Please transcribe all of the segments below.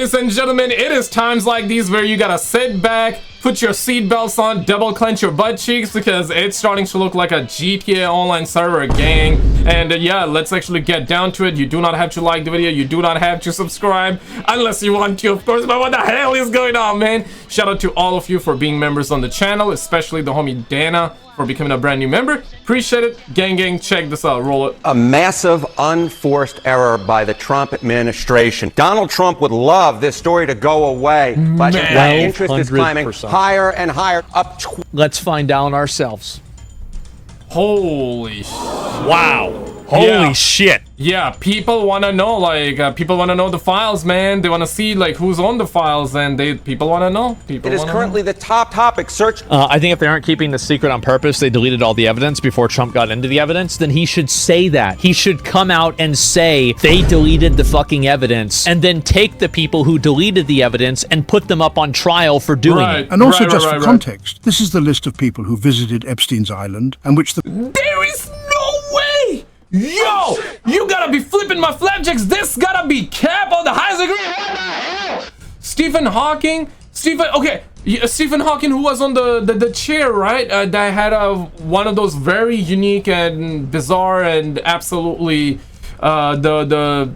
ladies and gentlemen, it is times like these where you gotta sit back, put your seatbelts on, double clench your butt cheeks, because it's starting to look like a GTA online server gang. And yeah, let's actually get down to it. You do not have to like the video, you do not have to subscribe unless you want to, of course. But what the hell is going on, man? Shout out to all of you for being members on the channel, especially the homie Dana for becoming a brand new member. Appreciate it. Gang, check this out. Roll it. A massive unforced error by the Trump administration. Donald Trump would love this story to go away, but interest is climbing higher and higher. Let's find out ourselves. Holy wow. Holy shit. Yeah, people want to know, like, people want to know the files, man. They want to see, like, who's on the files, and people want to know. It is currently the top topic. Search. I think if they aren't keeping the secret on purpose, they deleted all the evidence before Trump got into the evidence, then he should say that. He should come out and say they deleted the fucking evidence, and then take the people who deleted the evidence and put them up on trial for doing it. And also, just for context, this is the list of people who visited Epstein's island, and which the... There is no way! Yo, you gotta be flipping my flapjacks. This gotta be cap on the highest degree. What the hell? Stephen Hawking, Stephen Hawking, who was on the chair, right? That had one of those very unique and bizarre and absolutely the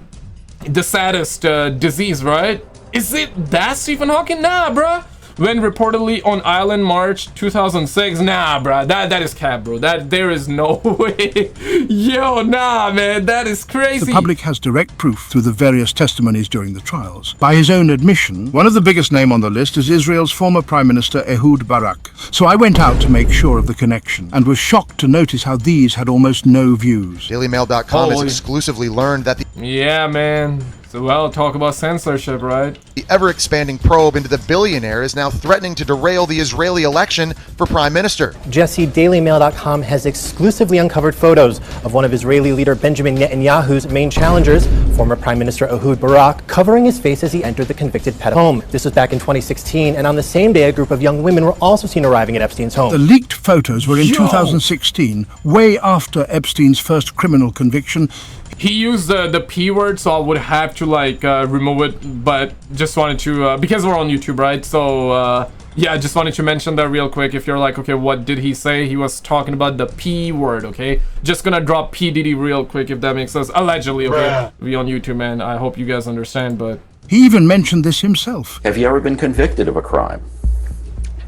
saddest disease, right? Is it that Stephen Hawking? Nah, bruh. When reportedly on island March 2006, nah, bro, that is cap, bro. There is no way. Yo, nah, man, that is crazy. The public has direct proof through the various testimonies during the trials. By his own admission, one of the biggest names on the list is Israel's former Prime Minister Ehud Barak. So I went out to make sure of the connection, and was shocked to notice how these had almost no views. DailyMail.com has exclusively learned that the... Yeah, man. So, well, talk about censorship, right? The ever-expanding probe into the billionaire is now threatening to derail the Israeli election for Prime Minister. Jesse, DailyMail.com has exclusively uncovered photos of one of Israeli leader Benjamin Netanyahu's main challengers, former Prime Minister Ehud Barak, covering his face as he entered the convicted pedophile home. This was back in 2016, and on the same day, a group of young women were also seen arriving at Epstein's home. The leaked photos were in 2016, way after Epstein's first criminal conviction. He used the P word, so I would have to like remove it, but just wanted to because we're on YouTube, right? So yeah, I just wanted to mention that real quick. If you're like, okay, what did he say? He was talking about the P word, okay? Just gonna drop PDD real quick, if that makes sense. Allegedly, okay? We on YouTube, man. I hope you guys understand, but he even mentioned this himself. Have you ever been convicted of a crime?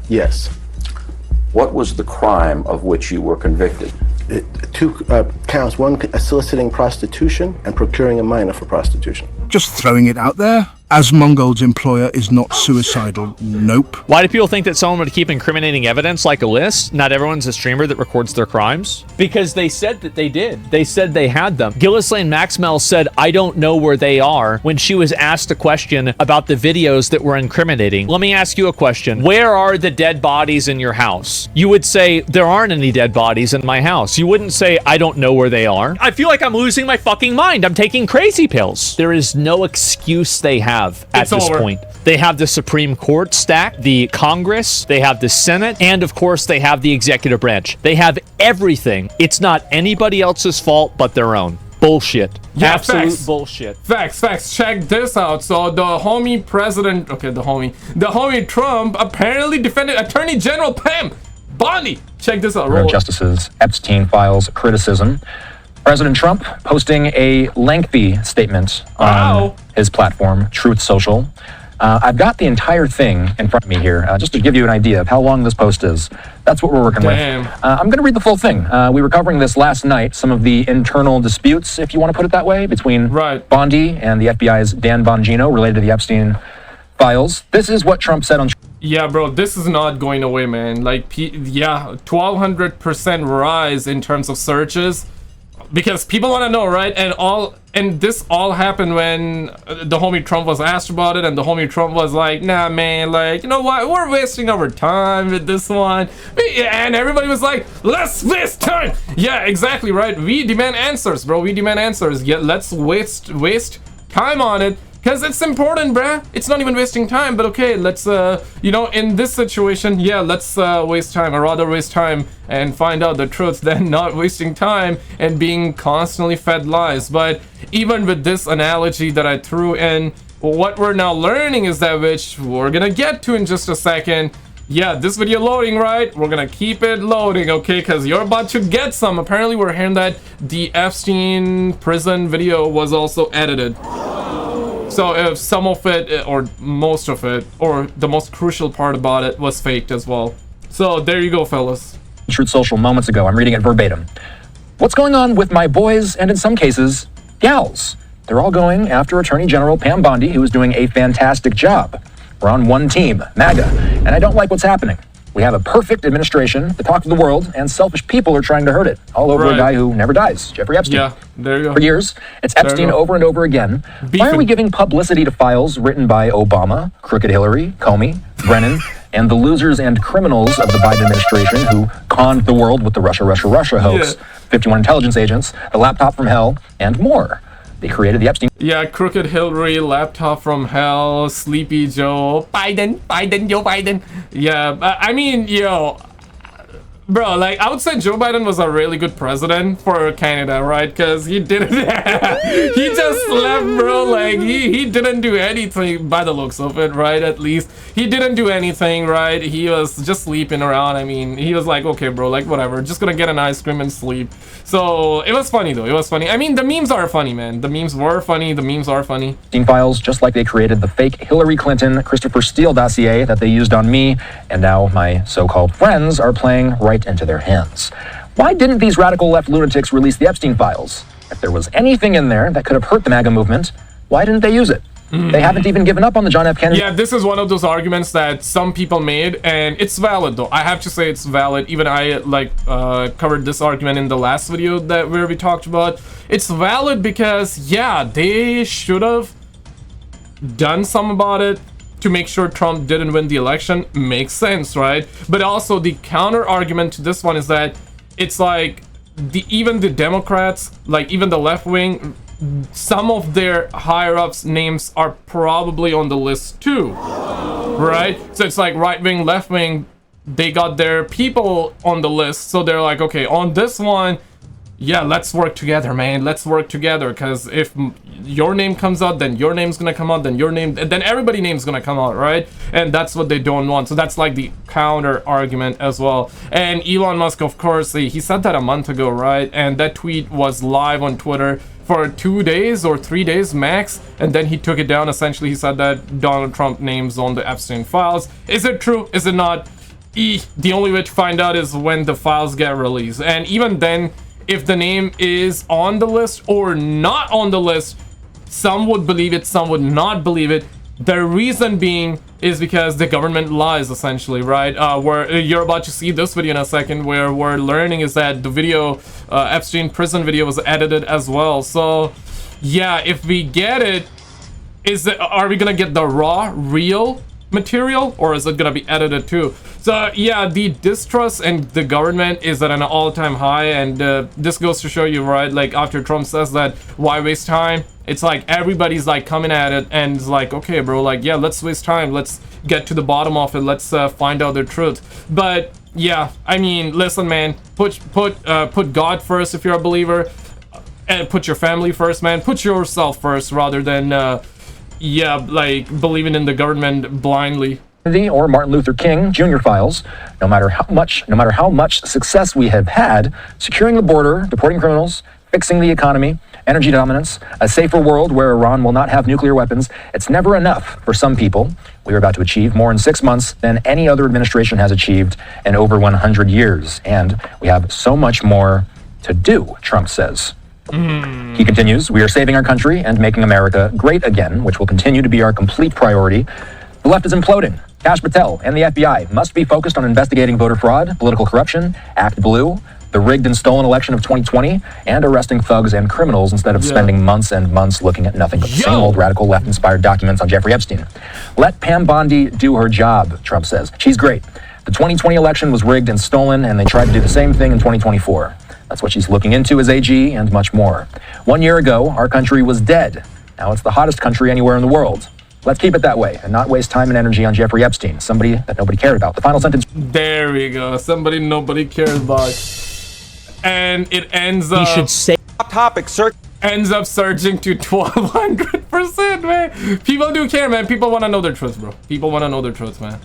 Yes. What was the crime of which you were convicted? Two counts, one soliciting prostitution and procuring a minor for prostitution. Just throwing it out there. As Mongold's employer is not suicidal, nope. Why do people think that someone would keep incriminating evidence like a list? Not everyone's a streamer that records their crimes. Because they said that they did. They said they had them. Ghislaine Maxwell said, I don't know where they are, when she was asked a question about the videos that were incriminating. Let me ask you a question. Where are the dead bodies in your house? You would say, there aren't any dead bodies in my house. You wouldn't say, I don't know where they are. I feel like I'm losing my fucking mind. I'm taking crazy pills. There is no excuse they have at this point. They have the Supreme Court stacked, the Congress, they have the Senate, and of course they have the executive branch. They have everything. It's not anybody else's fault but their own. Bullshit. Yeah, absolute bullshit. Facts. Check this out. So the homie president, okay, the homie Trump apparently defended Attorney General Pam Bondi. Check this out. Roll. Justice's Epstein files criticism. President Trump posting a lengthy statement on his platform, Truth Social. I've got the entire thing in front of me here, just to give you an idea of how long this post is. That's what we're working with. I'm going to read the full thing. We were covering this last night, some of the internal disputes, if you want to put it that way, between Bondi and the FBI's Dan Bongino related to the Epstein files. This is what Trump said on... Yeah, bro, this is not going away, man. Like, yeah, 1,200% rise in terms of searches. Because people want to know, right? And this all happened when the homie Trump was asked about it, and the homie Trump was like, nah, man, like, you know what? We're wasting our time with this one. And everybody was like, let's waste time. Yeah, exactly, right? We demand answers, bro. We demand answers. Yeah, let's waste time on it. Because it's important, bruh. It's not even wasting time, but okay, let's, you know, in this situation, yeah, let's waste time, or rather waste time and find out the truth than not wasting time and being constantly fed lies. But even with this analogy that I threw in, what we're now learning is that, which we're gonna get to in just a second. Yeah, this video loading, right? We're gonna keep it loading, okay? Because you're about to get some. Apparently, we're hearing that the Epstein prison video was also edited. So if some of it, or most of it, or the most crucial part about it was faked as well. So there you go, fellas. Truth Social moments ago. I'm reading it verbatim. What's going on with my boys, and in some cases, gals? They're all going after Attorney General Pam Bondi, who is doing a fantastic job. We're on one team, MAGA, and I don't like what's happening. We have a perfect administration, the talk of the world, and selfish people are trying to hurt it. All over a guy who never dies, Jeffrey Epstein. Yeah, there you go. For years, it's Epstein over and over again. Why are we giving publicity to files written by Obama, Crooked Hillary, Comey, Brennan, and the losers and criminals of the Biden administration who conned the world with the Russia hoax, 51 intelligence agents, the laptop from hell, and more? They created the Epstein. Yeah, Crooked Hillary, laptop from hell, Sleepy Joe, Biden, Joe Biden. Yeah, I mean, yo, bro, like, I would say Joe Biden was a really good president for Canada, right? Because he didn't, he just left, bro. Like, he didn't do anything by the looks of it, right? At least he didn't do anything, right? He was just sleeping around. I mean, he was like, okay, bro, like, whatever, just gonna get an ice cream and sleep. So it was funny, though. It was funny. I mean, the memes are funny, man. The memes were funny. The memes are funny. Files, just like they created the fake Hillary Clinton, Christopher Steele dossier that they used on me, and now my so-called friends are playing right into their hands. Why didn't these radical left lunatics release the Epstein files? If there was anything in there that could have hurt the MAGA movement, why didn't they use it? They haven't even given up on the John F. Kennedy. Yeah, this is one of those arguments that some people made, and it's valid, though. I have to say it's valid. Even I covered this argument in the last video where we talked about. It's valid because, yeah, they should have done something about it to make sure Trump didn't win the election. Makes sense, right? But also the counter argument to this one is that it's like even the Democrats, like even the left wing, some of their higher ups names are probably on the list too, right? So it's like right wing, left wing, they got their people on the list, so they're like, okay, on this one, yeah, let's work together, man. Let's work together, because if your name comes out, then your name's gonna come out, then your name, then everybody's name's gonna come out, right? And that's what they don't want. So that's like the counter argument as well. And Elon Musk, of course, he said that a month ago, right? And that tweet was live on Twitter for 2 days or 3 days max, and then he took it down. Essentially, he said that Donald Trump name's on the Epstein files. Is it true? Is it not? The only way to find out is when the files get released. And even then, if the name is on the list or not on the list, some would believe it, some would not believe it. The reason being is because the government lies, essentially, right? Where you're about to see this video in a second, where we're learning is that the video, Epstein prison video, was edited as well. So yeah, if we get it, are we gonna get the raw, real material, or is it gonna be edited too? So yeah, the distrust and the government is at an all-time high, and this goes to show you, right, like after Trump says that, why waste time? It's like everybody's like coming at it and it's like, okay, bro, like, yeah, let's waste time, let's get to the bottom of it, let's find out the truth. But yeah, I mean, listen, man, put God first if you're a believer, and put your family first, man. Put yourself first rather than yeah, like believing in the government blindly. Or Martin Luther King Jr. files. No matter how much success we have had securing the border, deporting criminals, fixing the economy, energy dominance, a safer world where Iran will not have nuclear weapons, it's never enough for some people. We are about to achieve more in 6 months than any other administration has achieved in over 100 years. And we have so much more to do, Trump says. He continues, we are saving our country and making America great again, which will continue to be our complete priority. The left is imploding. Kash Patel and the FBI must be focused on investigating voter fraud, political corruption, Act Blue, the rigged and stolen election of 2020, and arresting thugs and criminals instead of spending months and months looking at nothing but the same old radical left-inspired documents on Jeffrey Epstein. Let Pam Bondi do her job, Trump says. She's great. The 2020 election was rigged and stolen, and they tried to do the same thing in 2024. That's what she's looking into as AG, and much more. 1 year ago, our country was dead. Now it's the hottest country anywhere in the world. Let's keep it that way and not waste time and energy on Jeffrey Epstein, somebody that nobody cared about. The final sentence. There we go. Somebody nobody cares about. And it ends up. You should say. Topic, sir. ends up surging to 1200%, man. People do care, man. People want to know their truth, bro. People want to know their truth, man.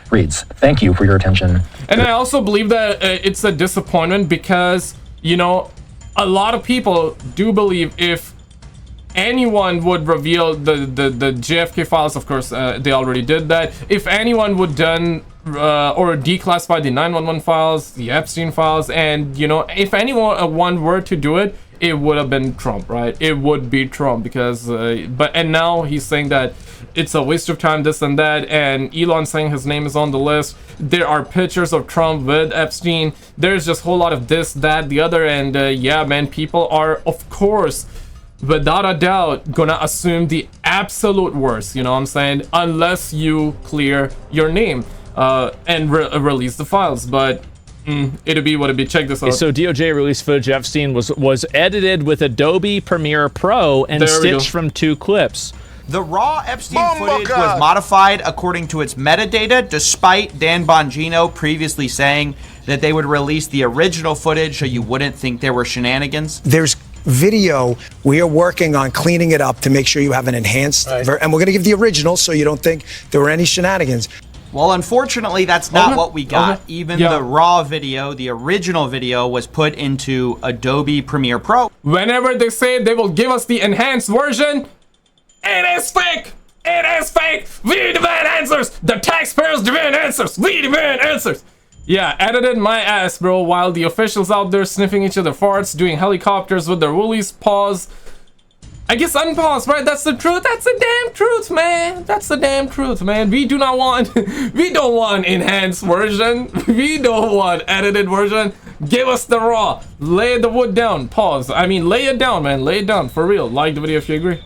Reads, thank you for your attention. And I also believe that it's a disappointment because, you know, a lot of people do believe if anyone would reveal the JFK files, of course, they already did that. If anyone would done or declassify the 911 files, the Epstein files, and, you know, if anyone were to do it, it would have been Trump, right? It would be Trump because, and now he's saying that it's a waste of time, this and that, and Elon saying his name is on the list. There are pictures of Trump with Epstein. There's just a whole lot of this, that, the other, and yeah, man, people are, of course, without a doubt, gonna assume the absolute worst, you know what I'm saying? Unless you clear your name and release the files, but it'll be what it be. Check this out. So DOJ released footage of Epstein was edited with Adobe Premiere Pro and stitched from 2 clips. The raw Epstein footage was modified according to its metadata, despite Dan Bongino previously saying that they would release the original footage so you wouldn't think there were shenanigans. There's video. We are working on cleaning it up to make sure you have an enhanced, and we're going to give the original so you don't think there were any shenanigans. Well, unfortunately, that's not what we got. Even the raw video, the original video, was put into Adobe Premiere Pro. Whenever they say they will give us the enhanced version, it is fake! It is fake! We demand answers! The taxpayers demand answers! We demand answers! Yeah, edited my ass, bro, while the officials out there sniffing each other farts, doing helicopters with their woolies, pause. I guess unpause, right? That's the truth. That's the damn truth, man. That's the damn truth, man. We do not want, we don't want enhanced version. We don't want edited version. Give us the raw. Lay the wood down. Pause. I mean, lay it down, man. Lay it down. For real. Like the video if you agree.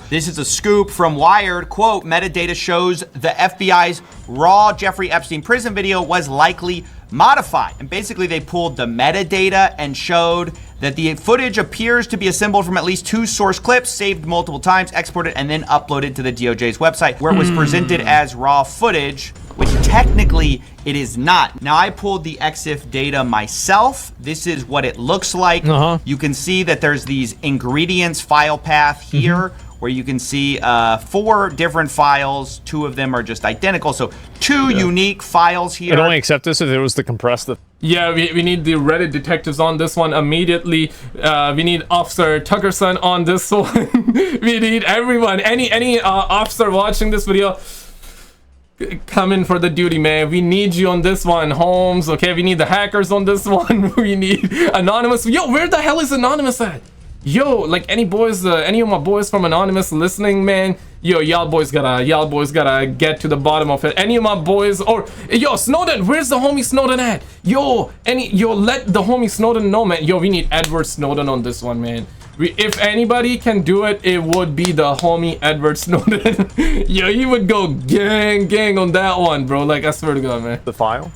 This is a scoop from Wired. Quote, metadata shows the FBI's raw Jeffrey Epstein prison video was likely modified. And basically they pulled the metadata and showed that the footage appears to be assembled from at least 2 source clips, saved multiple times, exported, and then uploaded to the DOJ's website, where it was presented as raw footage, which technically it is not. Now, I pulled the EXIF data myself. This is what it looks like. You can see that there's these ingredients file path here, where you can see 4 different files. 2 of them are just identical. So 2 unique files here. I'd only accept this if it was the compressed. Yeah, we need the Reddit detectives on this one immediately. We need Officer Tuckerson on this one. We need everyone. Any officer watching this video, come in for the duty, man. We need you on this one, Holmes. Okay, we need the hackers on this one. We need Anonymous. Yo, where the hell is Anonymous at? Yo, like any boys, any of my boys from Anonymous listening, man. Yo, y'all boys gotta get to the bottom of it. Any of my boys, or yo, Snowden, where's the homie Snowden at? Yo, let the homie Snowden know, man. Yo, we need Edward Snowden on this one, man. If anybody can do it, it would be the homie Edward Snowden. Yo, he would go gang on that one, bro. Like, I swear to God, man. The file?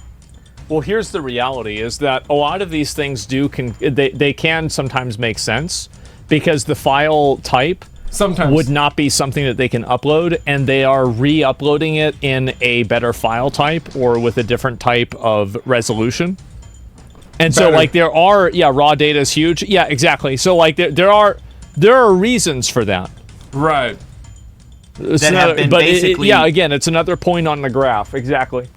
Well, here's the reality, is that a lot of these things they can sometimes make sense, because the file type sometimes would not be something that they can upload, and they are re-uploading it in a better file type or with a different type of resolution. And so, like, there are, raw data is huge. Yeah, exactly. So, like, there are reasons for that. Right. That have been basically... again, it's another point on the graph. Exactly.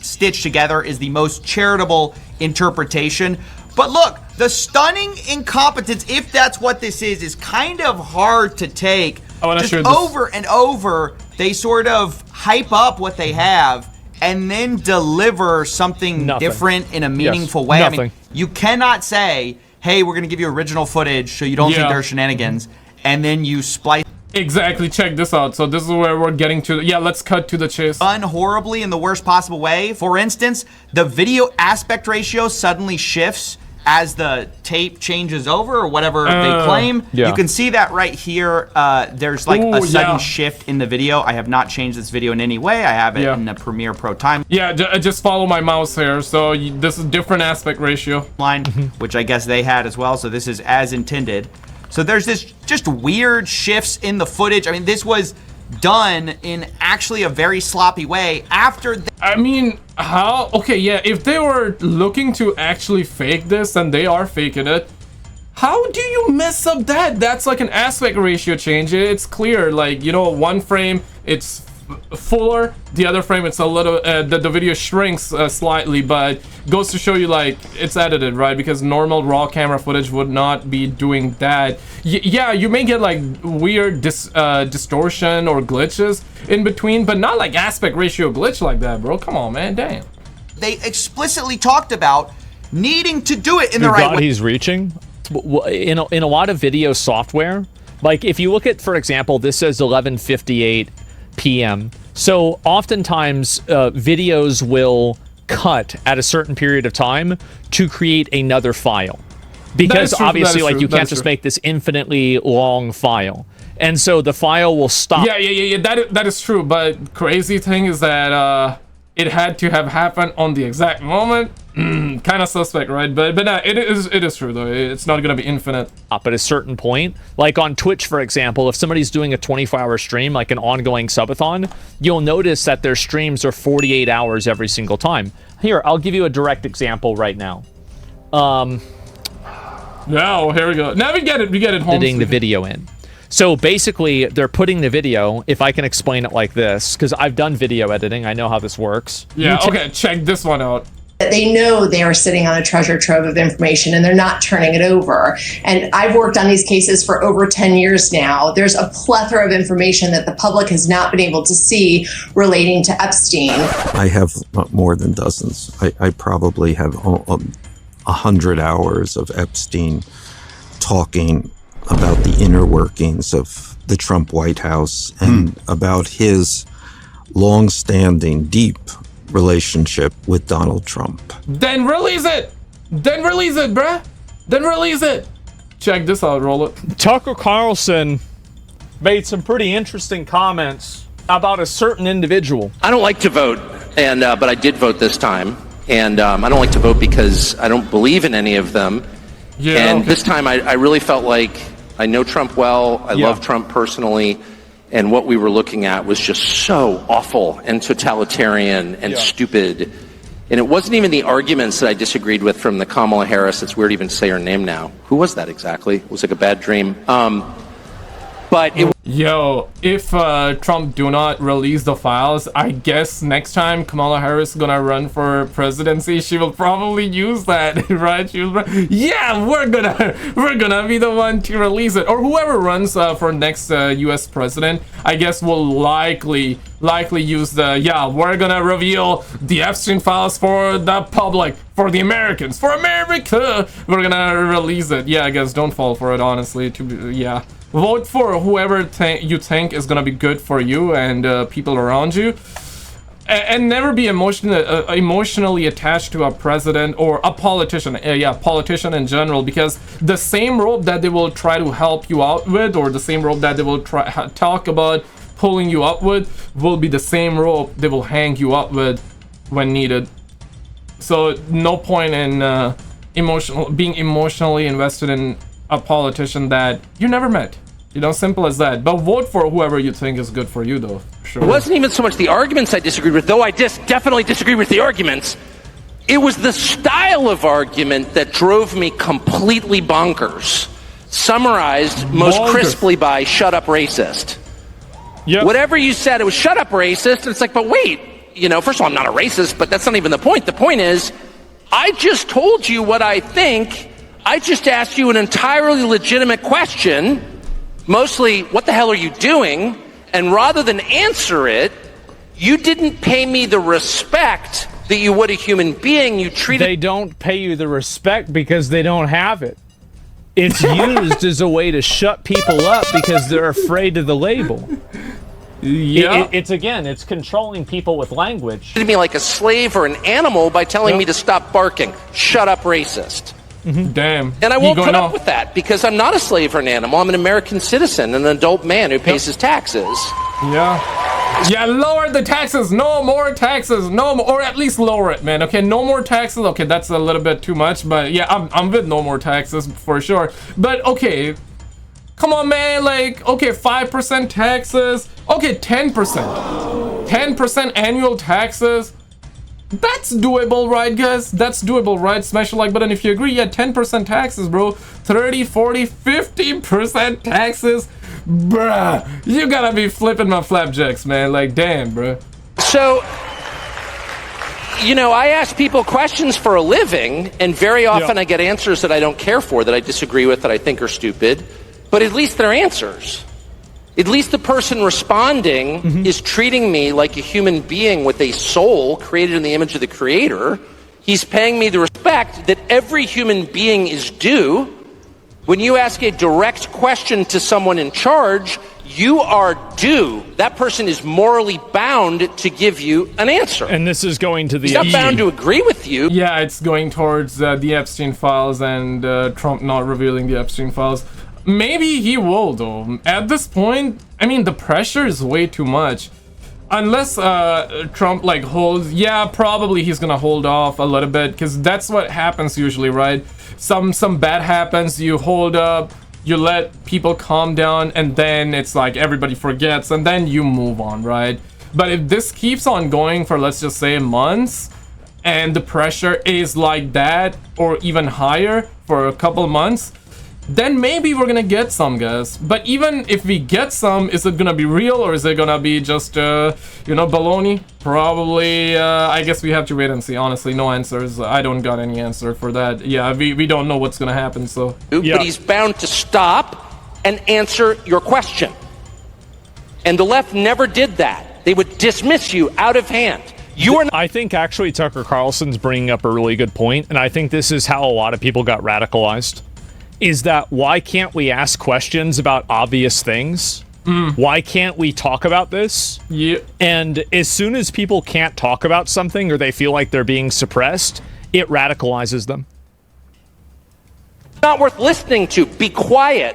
Stitched together is the most charitable interpretation. But look, the stunning incompetence, if that's what this is kind of hard to take. Just over and over, they sort of hype up what they have and then deliver something different in a meaningful way. I mean, you cannot say, hey, we're going to give you original footage so you don't think there are shenanigans, and then you splice. Exactly, check this out. So this is where we're getting to. Yeah, let's cut to the chase. Done horribly in the worst possible way. For instance, the video aspect ratio suddenly shifts as the tape changes over, or whatever they claim. You can see that right here. There's like a sudden shift in the video. I have not changed this video in any way. I have it in the Premiere Pro time. Yeah, just follow my mouse here. So this is different aspect ratio. Line, which I guess they had as well. So this is as intended. So there's this just weird shifts in the footage. I mean, this was done in actually a very sloppy way after. I mean, how? Okay, yeah, if they were looking to actually fake this, and they are faking it, How do you mess up that? That's like an aspect ratio change. It's clear, like, you know, one frame it's fuller, the other frame it's a little the video shrinks slightly, but goes to show you like it's edited, right? Because normal raw camera footage would not be doing that. Yeah, you may get like weird distortion or glitches in between, but not like aspect ratio glitch like that, bro. Come on, man. Damn. They explicitly talked about needing to do it in the right way. He's reaching in a lot of video software. Like if you look at, for example, this says 11:58 p.m. So oftentimes videos will cut at a certain period of time to create another file, because obviously like you can't just make this infinitely long file, and so the file will stop. Yeah. That is true, but crazy thing is that it had to have happened on the exact moment. Kind of suspect, right? But it is true though. It's not gonna be infinite. Up at a certain point, like on Twitch, for example, if somebody's doing a 24-hour stream, like an ongoing subathon, you'll notice that their streams are 48 hours every single time. Here, I'll give you a direct example right now. Yeah, here we go. Now we get it home. Editing the video in. So basically, they're putting the video, if I can explain it like this, because I've done video editing, I know how this works. Yeah, okay, check this one out. They know they are sitting on a treasure trove of information and they're not turning it over. And I've worked on these cases for over 10 years now. There's a plethora of information that the public has not been able to see relating to Epstein. I have more than dozens. I probably have 100 hours of Epstein talking about the inner workings of the Trump White House and about his long-standing, deep relationship with Donald Trump. Then release it! Then release it, bruh! Then release it! Check this out, roll it. Tucker Carlson made some pretty interesting comments about a certain individual. I don't like to vote, and but I did vote this time. And I don't like to vote because I don't believe in any of them. Yeah, and this time I really felt like I know Trump well. I love Trump personally. And what we were looking at was just so awful and totalitarian and stupid. And it wasn't even the arguments that I disagreed with from the Kamala Harris. It's weird to even say her name now. Who was that exactly? It was like a bad dream. But it Yo, if Trump do not release the files, I guess next time Kamala Harris is gonna run for presidency, she will probably use that, right? Yeah, we're gonna be the one to release it, or whoever runs for next U.S. president, I guess will likely use the we're gonna reveal the Epstein files for the public, for the Americans, for America. We're gonna release it. Yeah, I guess don't fall for it, honestly. Vote for whoever you think is gonna be good for you and people around you, and never be emotionally attached to a president or a politician. Politician in general, because the same rope that they will try to help you out with, or the same rope that they will talk about pulling you up with, will be the same rope they will hang you up with when needed. So no point in being emotionally invested in a politician that you never met. You know, simple as that. But vote for whoever you think is good for you, though. Sure. It wasn't even so much the arguments I disagreed with, though I definitely disagreed with the arguments. It was the style of argument that drove me completely bonkers. Summarized most crisply by "shut up, racist." Yep. Whatever you said, it was "shut up, racist." And it's like, but wait, you know, first of all, I'm not a racist, but that's not even the point. The point is, I just told you what I think. I just asked you an entirely legitimate question. Mostly, what the hell are you doing? And rather than answer it, you didn't pay me the respect that you would a human being. You treated... They don't pay you the respect because they don't have it. It's used as a way to shut people up because they're afraid of the label. Yeah. It's controlling people with language. You treated me like a slave or an animal by telling me to stop barking. Shut up, racist. Damn. And I won't put up with that because I'm not a slave or an animal. I'm an American citizen, an adult man who pays his taxes. Yeah, lower the taxes. No more taxes. No more, or at least lower it, man. Okay, no more taxes. Okay, that's a little bit too much, but yeah, I'm with no more taxes for sure. But okay, come on, man. Like, okay, 5% taxes. Okay, 10%. 10% annual taxes. That's doable, right, guys? That's doable, right? Smash the like button if you agree. Yeah, 10% taxes, bro. 30, 40, 50% taxes. Bruh, you gotta be flipping my flapjacks, man. Like, damn, bruh. So, you know, I ask people questions for a living, and very often I get answers that I don't care for, that I disagree with, that I think are stupid. But at least they're answers. At least the person responding is treating me like a human being with a soul created in the image of the Creator. He's paying me the respect that every human being is due. When you ask a direct question to someone in charge, you are due. That person is morally bound to give you an answer. And this is going to the... He's not bound to agree with you. Yeah, it's going towards the Epstein files and Trump not revealing the Epstein files. Maybe he will, though. At this point, I mean, the pressure is way too much. Unless Trump, like, holds... Yeah, probably he's gonna hold off a little bit, because that's what happens usually, right? Some bad happens, you hold up, you let people calm down, and then it's like everybody forgets, and then you move on, right? But if this keeps on going for, let's just say, months, and the pressure is like that, or even higher for a couple months, then maybe we're gonna get some, guys. But even if we get some, is it gonna be real, or is it gonna be just, you know, baloney? Probably, I guess we have to wait and see. Honestly, no answers. I don't got any answer for that. Yeah, we don't know what's gonna happen, so... But he's bound to stop and answer your question. And the left never did that. They would dismiss you out of hand. You are not... I think actually Tucker Carlson's bringing up a really good point, and I think this is how a lot of people got radicalized. Is that why can't we ask questions about obvious things? Why can't we talk about this? Yeah. And as soon as people can't talk about something or they feel like they're being suppressed, it radicalizes them. Not worth listening to. Be quiet.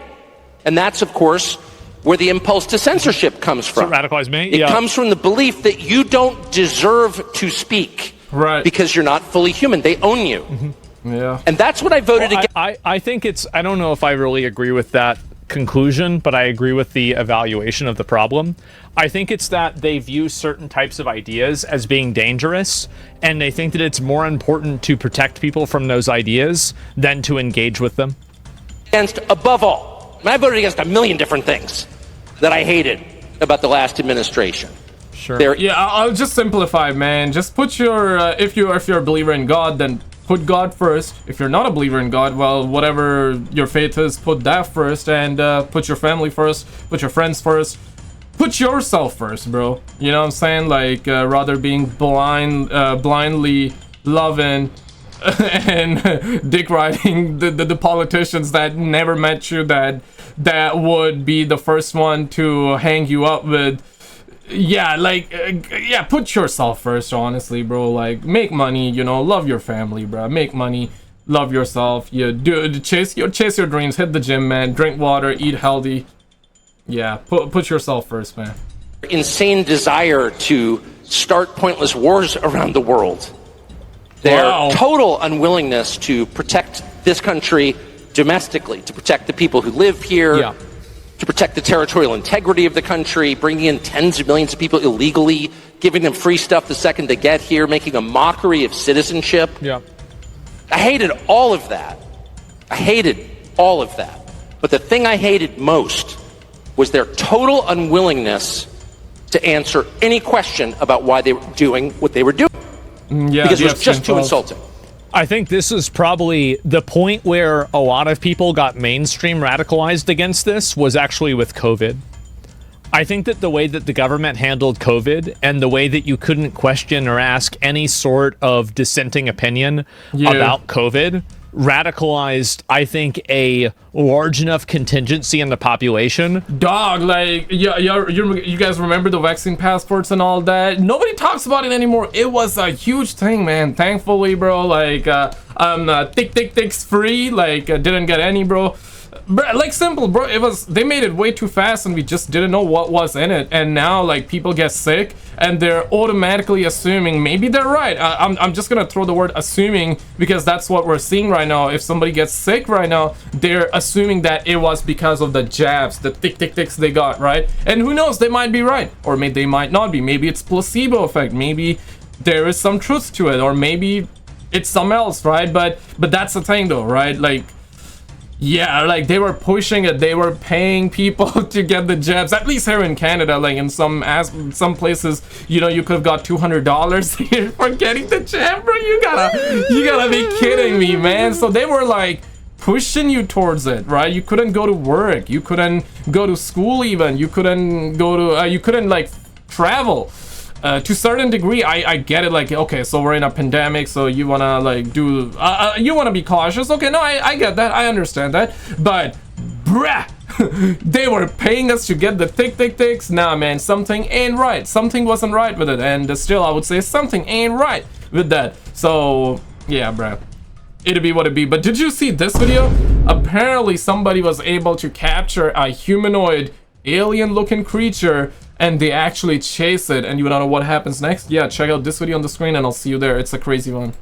And that's, of course, where the impulse to censorship comes from. So radicalize me? It comes from the belief that you don't deserve to speak. Right. Because you're not fully human. They own you. Yeah. And that's what I voted against. I think it's... I don't know if I really agree with that conclusion, but I agree with the evaluation of the problem. I think it's that they view certain types of ideas as being dangerous, and they think that it's more important to protect people from those ideas than to engage with them. Against, above all, and I voted against a million different things that I hated about the last administration. Sure. Yeah, I'll just simplify, man. Just put your... if you're a believer in God, then... put God first. If you're not a believer in God, well, whatever your faith is, put that first, and put your family first, put your friends first, put yourself first, bro. You know what I'm saying? Like, rather being blindly loving and dick riding the politicians that never met you, that would be the first one to hang you up with. Yeah, like, yeah, put yourself first, honestly, bro. Like, make money, you know, love your family, bro. Make money, love yourself. Yeah, chase your dreams, hit the gym, man. Drink water, eat healthy. Yeah, put yourself first, man. Insane desire to start pointless wars around the world. Their total unwillingness to protect this country domestically, to protect the people who live here. To protect the territorial integrity of the country, bringing in tens of millions of people illegally, giving them free stuff the second they get here, making a mockery of citizenship. Yeah. I hated all of that. I hated all of that. But the thing I hated most was their total unwillingness to answer any question about why they were doing what they were doing. Because it was just too insulting. I think this is probably the point where a lot of people got mainstream radicalized against this was actually with COVID. I think that the way that the government handled COVID and the way that you couldn't question or ask any sort of dissenting opinion about COVID radicalized, I think, a large enough contingency in the population. Dog, like, you guys remember the vaccine passports and all that? Nobody talks about it anymore. It was a huge thing, man. Thankfully, bro, like, tick free, like, didn't get any, bro. Like, simple, bro. It was, they made it way too fast and we just didn't know what was in it. And now, like, people get sick and they're automatically assuming, maybe they're right. I'm just gonna throw the word assuming because that's what we're seeing right now. If somebody gets sick right now, they're assuming that it was because of the jabs, the ticks they got, right? And who knows, they might be right, or maybe they might not be. Maybe it's placebo effect. Maybe there is some truth to it, or maybe it's something else, right? But that's the thing though, right? Like, yeah, like they were pushing it, they were paying people to get the jabs, at least here in Canada. Like in some places, you know, you could have got $200 here for getting the jab, bro. You gotta be kidding me, man. So they were like pushing you towards it, right? You couldn't go to work, you couldn't go to school, even you couldn't go to you couldn't like travel. To a certain degree, I get it. Like, okay, so we're in a pandemic, so you wanna like do you wanna be cautious. Okay, no, I get that, I understand that, but bruh, they were paying us to get the ticks. Nah, man, something ain't right. Something wasn't right with it, and still I would say something ain't right with that. So yeah, bruh, it'd be what it be. But did you see this video? Apparently somebody was able to capture a humanoid alien looking creature, and they actually chase it. And you wanna know what happens next? Yeah, check out this video on the screen and I'll see you there. It's a crazy one.